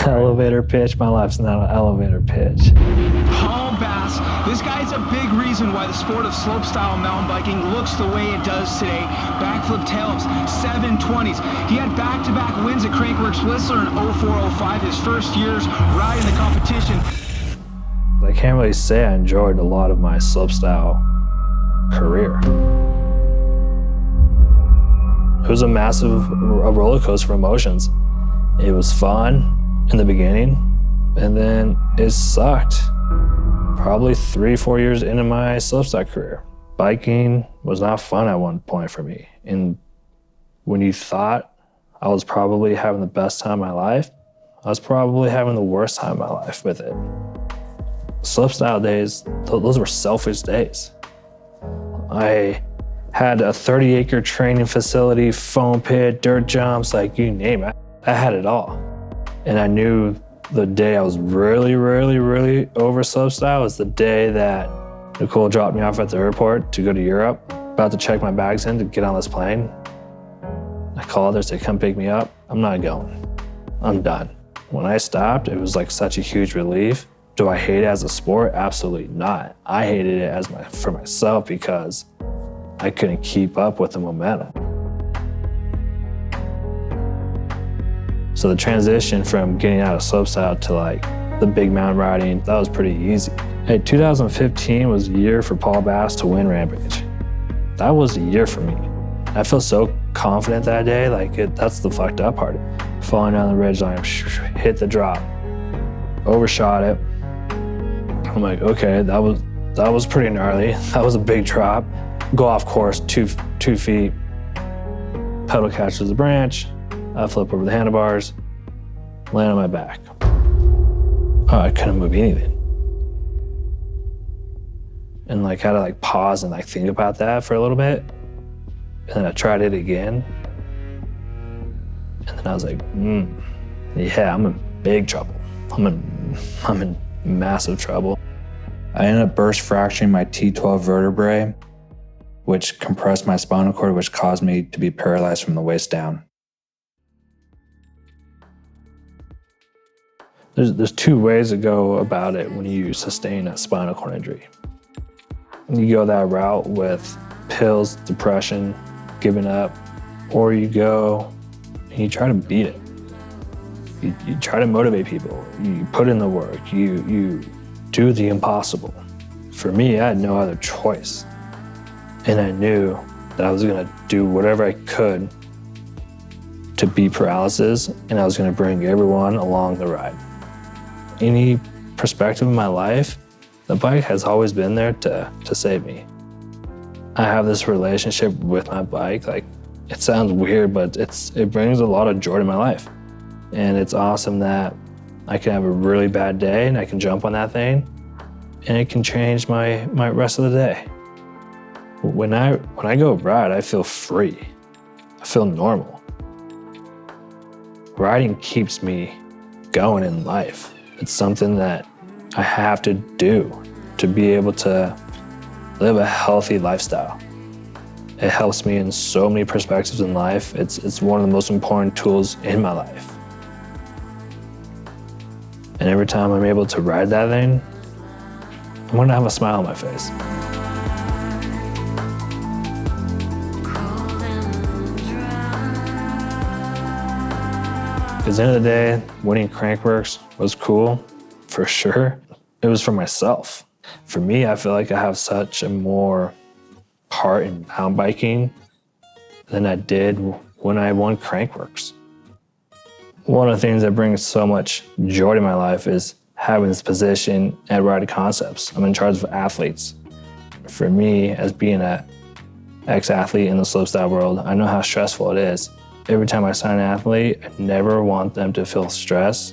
Elevator pitch? My life's not an elevator pitch. Paul Bass, this guy's a big reason why the sport of slopestyle mountain biking looks the way it does today. Backflip tail-ups, 720s. He had back-to-back wins at Crankworks Whistler in 04-05, his first years riding the competition. I can't really say I enjoyed a lot of my slopestyle career. It was a massive roller coaster of emotions. It was fun in the beginning, and then it sucked. Probably 3-4 years into my slopestyle career. Biking was not fun at one point for me. And when you thought I was probably having the best time of my life, I was probably having the worst time of my life with it. Slopestyle days, those were selfish days. I had a 30-acre training facility, foam pit, dirt jumps, like you name it. I had it all. And I knew the day I was really over slopestyle was the day that Nicole dropped me off at the airport to go to Europe, about to check my bags in to get on this plane. I called her, said, come pick me up. I'm not going. I'm done. When I stopped, it was like such a huge relief. Do I hate it as a sport? Absolutely not. I hated it for myself because I couldn't keep up with the momentum. So the transition from getting out of slopestyle to like the big mountain riding, that was pretty easy. Hey, 2015 was the year for Paul Bass to win Rampage. That was the year for me. I feel so confident that day, that's the fucked up part. Falling down the ridgeline, hit the drop, overshot it. I'm like, okay, that was pretty gnarly. That was a big drop. Go off course, 2 feet, pedal catches the branch, I flip over the handlebars, land on my back. Oh, I couldn't move anything. And had to pause and think about that for a little bit. And then I tried it again. And then I was like, yeah, I'm in big trouble. I'm in massive trouble. I ended up burst fracturing my T12 vertebrae, which compressed my spinal cord, which caused me to be paralyzed from the waist down. There's 2 ways to go about it when you sustain a spinal cord injury. You go that route with pills, depression, giving up, or you go and you try to beat it. You try to motivate people. You put in the work. You do the impossible. For me, I had no other choice. And I knew that I was gonna do whatever I could to beat paralysis, and I was gonna bring everyone along the ride. Any perspective in my life, the bike has always been there to save me. I have this relationship with my bike. It sounds weird, but it brings a lot of joy to my life. And it's awesome that I can have a really bad day and I can jump on that thing and it can change my rest of the day. When I go ride, I feel free. I feel normal. Riding keeps me going in life. It's something that I have to do to be able to live a healthy lifestyle. It helps me in so many perspectives in life. It's one of the most important tools in my life. And every time I'm able to ride that thing, I'm gonna have a smile on my face. Because at the end of the day, winning Crankworks was cool, for sure. It was for myself. For me, I feel like I have such a more part in mountain biking than I did when I won Crankworks. One of the things that brings so much joy to my life is having this position at Ride Concepts. I'm in charge of athletes. For me, as being an ex-athlete in the slopestyle world, I know how stressful it is. Every time I sign an athlete, I never want them to feel stress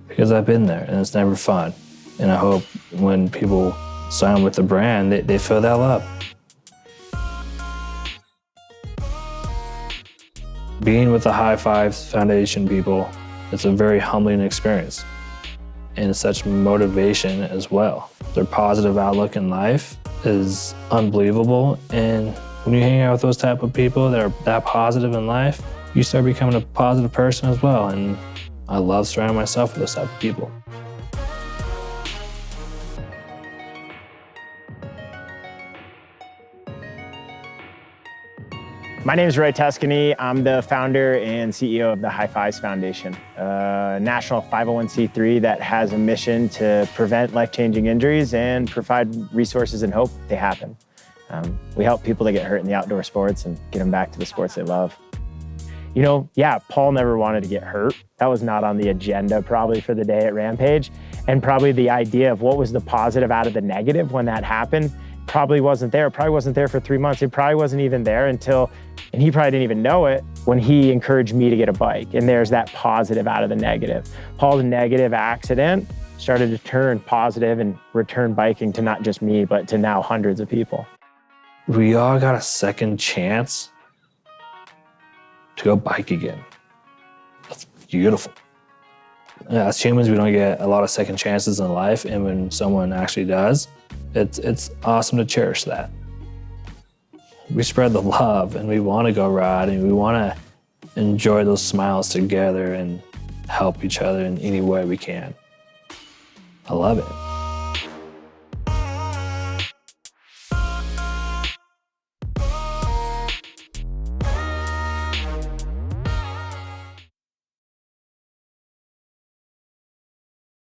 because I've been there and it's never fun. And I hope when people sign with the brand, they feel that love. Being with the High Fives Foundation people, it's a very humbling experience and such motivation as well. Their positive outlook in life is unbelievable. And when you hang out with those type of people that are that positive in life, you start becoming a positive person as well. And I love surrounding myself with those type of people. My name is Roy Tuscany. I'm the founder and CEO of the High Fives Foundation, a national 501c3 that has a mission to prevent life-changing injuries and provide resources and hope they happen. We help people that get hurt in the outdoor sports and get them back to the sports they love. You know, yeah, Paul never wanted to get hurt. That was not on the agenda probably for the day at Rampage. And probably the idea of what was the positive out of the negative when that happened probably wasn't there. It probably wasn't there for 3 months. It probably wasn't even there until, and he probably didn't even know it, when he encouraged me to get a bike. And there's that positive out of the negative. Paul's negative accident started to turn positive and return biking to not just me, but to now hundreds of people. We all got a second chance to go bike again. That's beautiful. As humans, we don't get a lot of second chances in life, and when someone actually does, it's awesome to cherish that. We spread the love, and we want to go ride, and we want to enjoy those smiles together and help each other in any way we can. I love it.